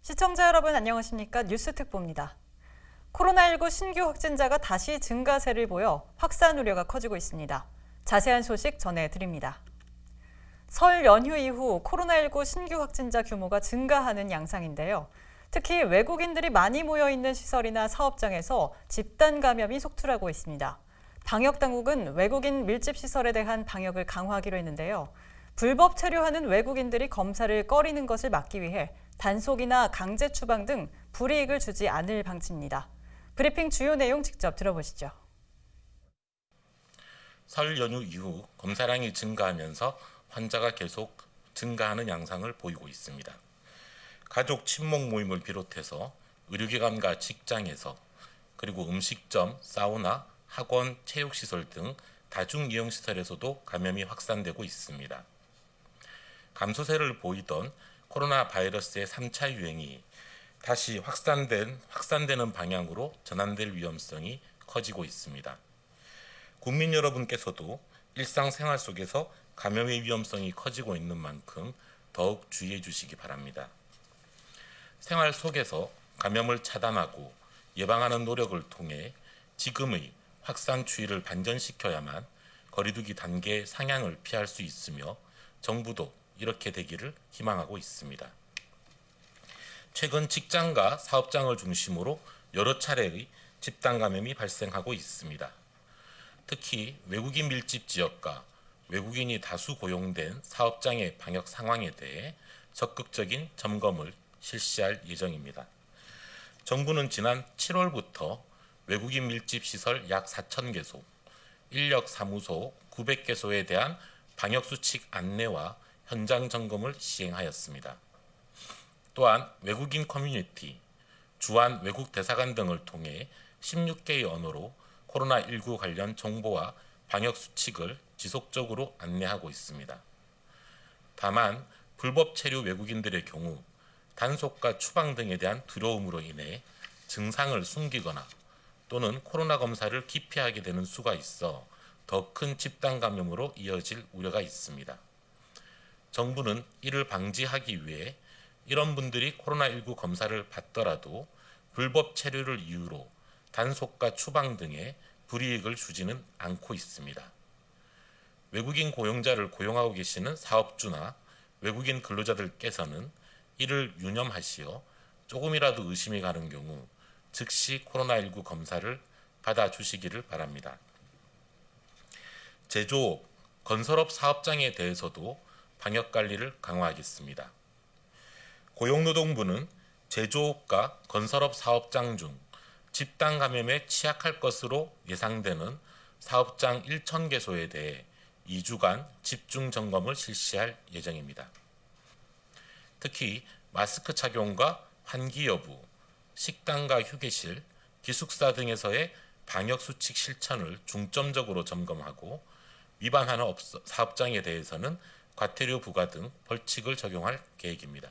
시청자 여러분 안녕하십니까? 뉴스특보입니다. 코로나19 신규 확진자가 다시 증가세를 보여 확산 우려가 커지고 있습니다. 자세한 소식 전해드립니다. 설 연휴 이후 코로나19 신규 확진자 규모가 증가하는 양상인데요. 특히 외국인들이 많이 모여 있는 시설이나 사업장에서 집단 감염이 속출하고 있습니다. 방역당국은 외국인 밀집 시설에 대한 방역을 강화하기로 했는데요. 불법 체류하는 외국인들이 검사를 꺼리는 것을 막기 위해 단속이나 강제 추방 등 불이익을 주지 않을 방침입니다. 브리핑 주요 내용 직접 들어보시죠. 설 연휴 이후 검사량이 증가하면서 환자가 계속 증가하는 양상을 보이고 있습니다. 가족 친목 모임을 비롯해서 의료기관과 직장에서 그리고 음식점, 사우나, 학원, 체육시설 등 다중이용시설에서도 감염이 확산되고 있습니다. 감소세를 보이던 코로나 바이러스의 3차 유행이 다시 확산되는 방향으로 전환될 위험성이 커지고 있습니다. 국민 여러분께서도 일상생활 속에서 감염의 위험성이 커지고 있는 만큼 더욱 주의해 주시기 바랍니다. 생활 속에서 감염을 차단하고 예방하는 노력을 통해 지금의 확산 추이를 반전시켜야만 거리두기 단계 상향을 피할 수 있으며 정부도 이렇게 되기를 희망하고 있습니다. 최근 직장과 사업장을 중심으로 여러 차례의 집단 감염이 발생하고 있습니다. 특히 외국인 밀집 지역과 외국인이 다수 고용된 사업장의 방역 상황에 대해 적극적인 점검을 실시할 예정입니다. 정부는 지난 7월부터 외국인 밀집 시설 약 4,000개소, 인력 사무소 900개소에 대한 방역 수칙 안내와 현장 점검을 시행하였습니다. 또한 외국인 커뮤니티, 주한 외국 대사관 등을 통해 16개의 언어로 코로나19 관련 정보와 방역 수칙을 지속적으로 안내하고 있습니다. 다만 불법 체류 외국인들의 경우 단속과 추방 등에 대한 두려움으로 인해 증상을 숨기거나 또는 코로나 검사를 기피하게 되는 수가 있어 더 큰 집단 감염으로 이어질 우려가 있습니다. 정부는 이를 방지하기 위해 이런 분들이 코로나19 검사를 받더라도 불법 체류를 이유로 단속과 추방 등의 불이익을 주지는 않고 있습니다. 외국인 고용자를 고용하고 계시는 사업주나 외국인 근로자들께서는 이를 유념하시어 조금이라도 의심이 가는 경우 즉시 코로나19 검사를 받아주시기를 바랍니다. 제조업, 건설업 사업장에 대해서도 방역관리를 강화하겠습니다. 고용노동부는 제조업과 건설업 사업장 중 집단 감염에 취약할 것으로 예상되는 사업장 1,000개소에 대해 2주간 집중 점검을 실시할 예정입니다. 특히 마스크 착용과 환기 여부, 식당과 휴게실, 기숙사 등에서의 방역 수칙 실천을 중점적으로 점검하고 위반하는 사업장에 대해서는 과태료 부과 등 벌칙을 적용할 계획입니다.